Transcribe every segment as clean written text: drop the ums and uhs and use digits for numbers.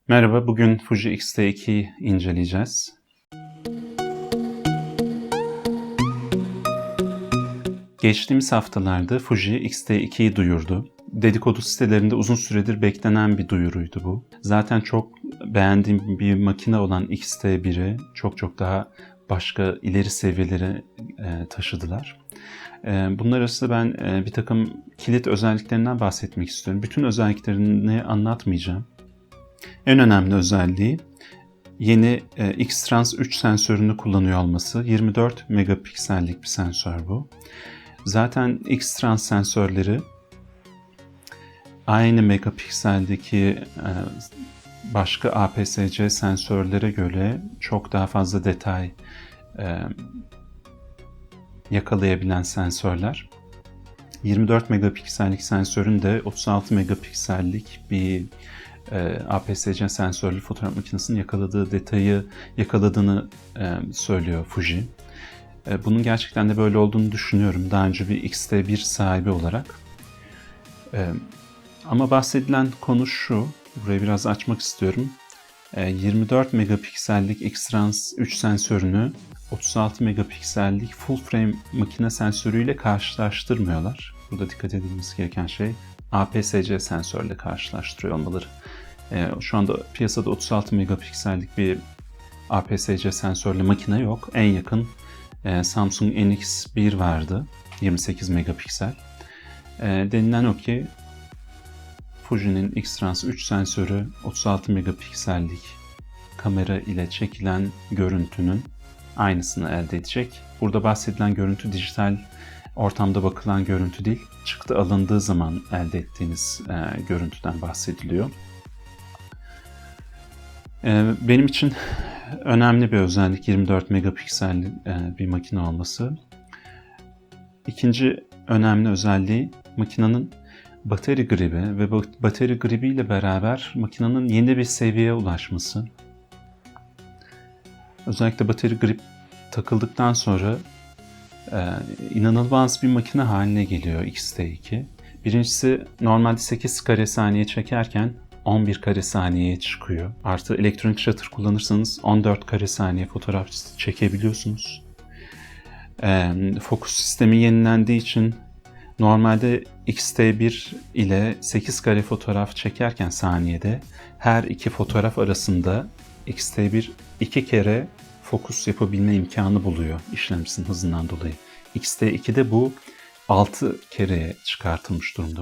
Merhaba, bugün Fuji X-T2'yi inceleyeceğiz. Geçtiğimiz haftalarda Fuji X-T2'yi duyurdu. Dedikodu sitelerinde uzun süredir beklenen bir duyuruydu bu. Zaten çok beğendiğim bir makine olan X-T1'i çok daha başka ileri seviyelere taşıdılar. Bunlar arasında ben bir takım kilit özelliklerinden bahsetmek istiyorum. Bütün özelliklerini anlatmayacağım. En önemli özelliği yeni X-Trans 3 sensörünü kullanıyor olması. 24 megapiksellik bir sensör bu. Zaten X-Trans sensörleri aynı megapikseldeki başka APS-C sensörlere göre çok daha fazla detay yakalayabilen sensörler. 24 megapiksellik sensörün de 36 megapiksellik bir APS-C sensörlü fotoğraf makinesinin yakaladığı detayı yakaladığını söylüyor Fuji. Bunun gerçekten de böyle olduğunu düşünüyorum. Daha önce bir X-T1 sahibi olarak. Ama bahsedilen konu şu, burayı biraz açmak istiyorum. 24 megapiksellik X-Trans 3 sensörünü 36 megapiksellik full frame makine sensörüyle karşılaştırmıyorlar. Burada dikkat edilmesi gereken şey APS-C sensörle karşılaştırıyor olmaları. Şu anda piyasada 36 megapiksellik bir APS-C sensörlü makine yok. En yakın Samsung NX1 vardı. 28 megapiksel. Denilen o ki Fuji'nin X-Trans 3 sensörü 36 megapiksellik kamera ile çekilen görüntünün aynısını elde edecek. Burada bahsedilen görüntü dijital ortamda bakılan görüntü değil, çıktı alındığı zaman elde ettiğiniz görüntüden bahsediliyor. Benim için önemli bir özellik 24 megapiksel bir makine olması. İkinci önemli özelliği makinenin bateri gribi ve bateri gribi ile beraber makinenin yeni bir seviyeye ulaşması. Özellikle bateri grip takıldıktan sonra inanılmaz bir makine haline geliyor X-T2. Birincisi normalde 8 kare saniye çekerken 11 kare saniyeye çıkıyor. Artı elektronik shutter kullanırsanız 14 kare saniye fotoğraf çekebiliyorsunuz. Fokus sistemi yenilendiği için normalde X-T1 ile 8 kare fotoğraf çekerken saniyede her iki fotoğraf arasında X-T1 2 kere fokus yapabilme imkanı buluyor işlemcisinin hızından dolayı. X-T2'de bu 6 kereye çıkartılmış durumda.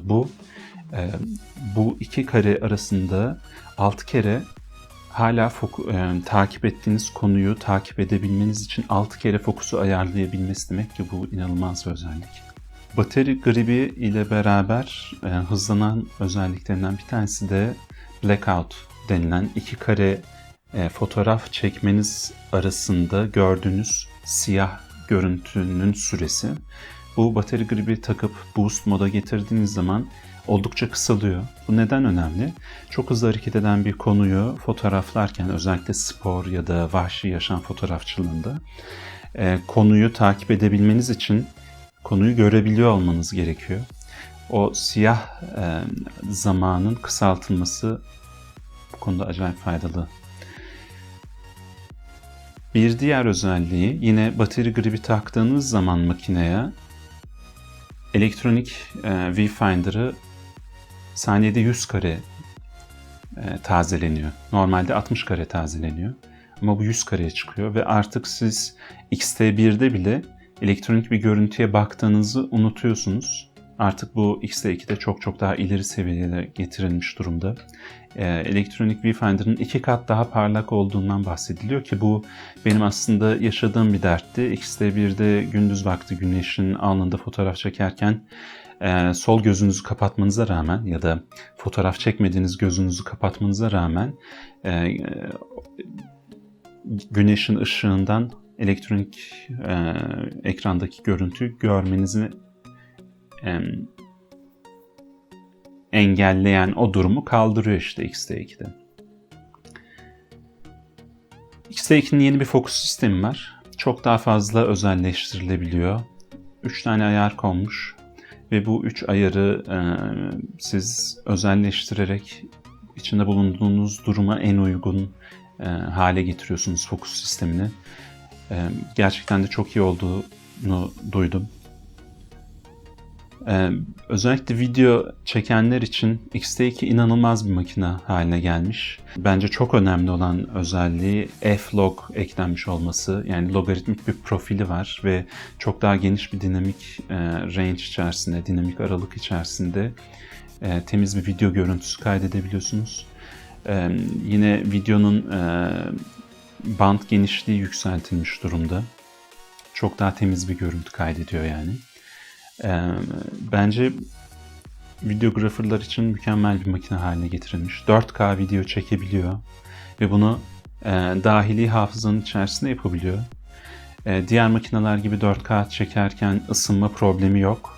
Bu iki kare arasında 6 kere hala takip ettiğiniz konuyu takip edebilmeniz için 6 kere fokusu ayarlayabilmesi demek ki bu inanılmaz bir özellik. Bateri gribi ile beraber hızlanan özelliklerinden bir tanesi de blackout denilen iki kare fotoğraf çekmeniz arasında gördüğünüz siyah görüntünün süresi. Bu bateri gribi takıp boost moda getirdiğiniz zaman oldukça kısalıyor. Bu neden önemli? Çok hızlı hareket eden bir konuyu fotoğraflarken özellikle spor ya da vahşi yaşam fotoğrafçılığında konuyu takip edebilmeniz için konuyu görebiliyor olmanız gerekiyor. O siyah zamanın kısaltılması bu konuda acayip faydalı. Bir diğer özelliği yine bateri gribi taktığınız zaman makineye elektronik viewfinder'ı saniyede 100 kare tazeleniyor. Normalde 60 kare tazeleniyor. Ama bu 100 kareye çıkıyor ve artık siz X-T1'de bile elektronik bir görüntüye baktığınızı unutuyorsunuz. Artık bu X-T2'de çok daha ileri seviyelere getirilmiş durumda. Elektronik viewfinder'ın 2 kat daha parlak olduğundan bahsediliyor ki bu benim aslında yaşadığım bir dertti. X-T1'de gündüz vakti güneşin alnında fotoğraf çekerken sol gözünüzü kapatmanıza rağmen ya da fotoğraf çekmediğiniz gözünüzü kapatmanıza rağmen güneşin ışığından elektronik ekrandaki görüntüyü görmenizi engelleyen o durumu kaldırıyor işte X-T2'de. X-T2'nin yeni bir fokus sistemi var. Çok daha fazla özelleştirilebiliyor. 3 tane ayar konmuş ve bu 3 ayarı siz özelleştirerek içinde bulunduğunuz duruma en uygun hale getiriyorsunuz fokus sistemini. Gerçekten de çok iyi olduğunu duydum. Özellikle video çekenler için X-T2 inanılmaz bir makine haline gelmiş. Bence çok önemli olan özelliği F-Log eklenmiş olması. Yani logaritmik bir profili var ve çok daha geniş bir dinamik range içerisinde, dinamik aralık içerisinde temiz bir video görüntüsü kaydedebiliyorsunuz. Yine videonun band genişliği yükseltilmiş durumda. Çok daha temiz bir görüntü kaydediyor yani. Bence videographerlar için mükemmel bir makine haline getirilmiş. 4K video çekebiliyor ve bunu dahili hafızanın içerisinde yapabiliyor. Diğer makineler gibi 4K çekerken ısınma problemi yok.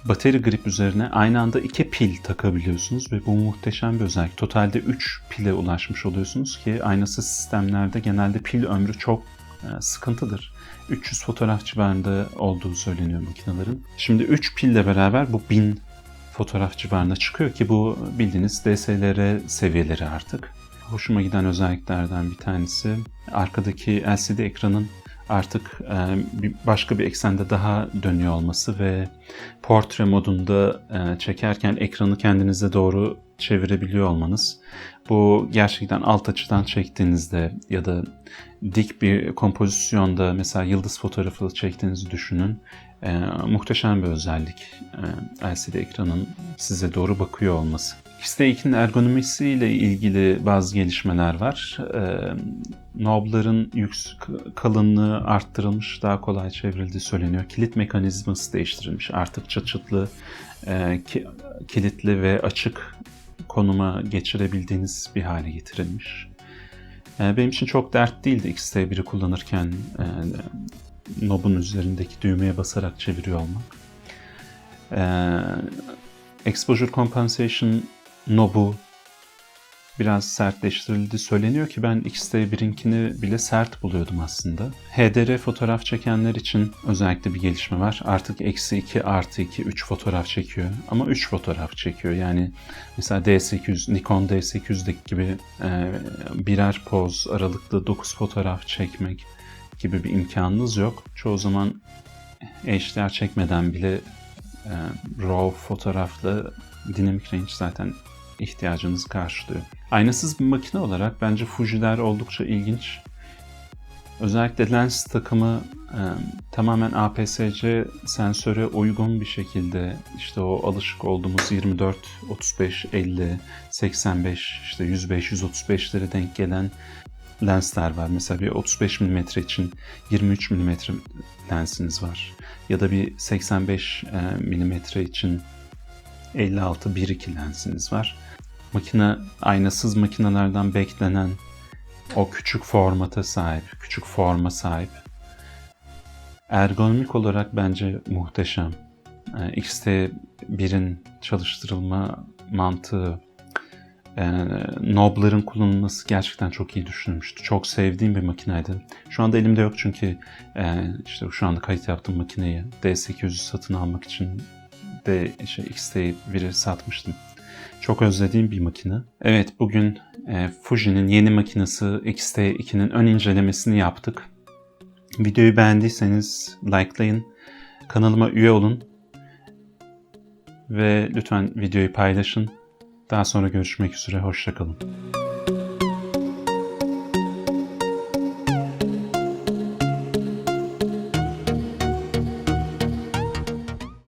Battery grip üzerine aynı anda 2 pil takabiliyorsunuz ve bu muhteşem bir özellik. Totalde 3 pile ulaşmış oluyorsunuz ki aynasız sistemlerde genelde pil ömrü çok sıkıntıdır. 300 fotoğraf civarında olduğu söyleniyor makinelerin. Şimdi 3 pille beraber bu 1000 fotoğraf civarına çıkıyor ki bu bildiğiniz DSLR seviyeleri artık. Hoşuma giden özelliklerden bir tanesi arkadaki LCD ekranın artık başka bir eksende daha dönüyor olması ve portre modunda çekerken ekranı kendinize doğru çevirebiliyor olmanız. Bu gerçekten alt açıdan çektiğinizde ya da dik bir kompozisyonda mesela yıldız fotoğrafı çektiğinizi düşünün. Muhteşem bir özellik LCD ekranın size doğru bakıyor olması. X-T2'nin ergonomisiyle ilgili bazı gelişmeler var. Knobların kalınlığı arttırılmış, daha kolay çevrildiği söyleniyor. Kilit mekanizması değiştirilmiş. Artık çıtlı, kilitli ve açık konuma geçirebildiğiniz bir hale getirilmiş. Benim için çok dert değildi X-T1'i kullanırken knobun üzerindeki düğmeye basarak çeviriyor olmak. Exposure Compensation knobu biraz sertleştirildi söyleniyor ki ben X-T1'inkini bile sert buluyordum aslında. HDR fotoğraf çekenler için özellikle bir gelişme var. Artık -2 +2 3 fotoğraf çekiyor ama 3 fotoğraf çekiyor. Yani mesela D800, Nikon D800'deki gibi birer poz aralıklı 9 fotoğraf çekmek gibi bir imkanınız yok. Çoğu zaman HDR çekmeden bile RAW fotoğrafla dinamik range zaten ihtiyacınızı karşılıyor. Aynasız bir makine olarak bence Fuji'ler oldukça ilginç. Özellikle lens takımı tamamen APS-C sensöre uygun bir şekilde işte o alışık olduğumuz 24, 35, 50, 85, işte 105, 135'lere denk gelen lensler var. Mesela bir 35 mm için 23 mm lensiniz var. Ya da bir 85 mm için 56 1.2 lensiniz var. Makine aynasız makinelerden beklenen o küçük formata sahip, küçük forma sahip. Ergonomik olarak bence muhteşem. X-T1'in çalıştırılma mantığı, knobların kullanılması gerçekten çok iyi düşünülmüştü. Çok sevdiğim bir makineydi. Şu anda elimde yok çünkü işte şu anda kayıt yaptığım makineyi D800'ü satın almak için de X-T1'i satmıştım. Çok özlediğim bir makine. Evet, bugün Fuji'nin yeni makinesi X-T2'nin ön incelemesini yaptık. Videoyu beğendiyseniz likelayın, kanalıma üye olun ve lütfen videoyu paylaşın. Daha sonra görüşmek üzere, hoşça kalın.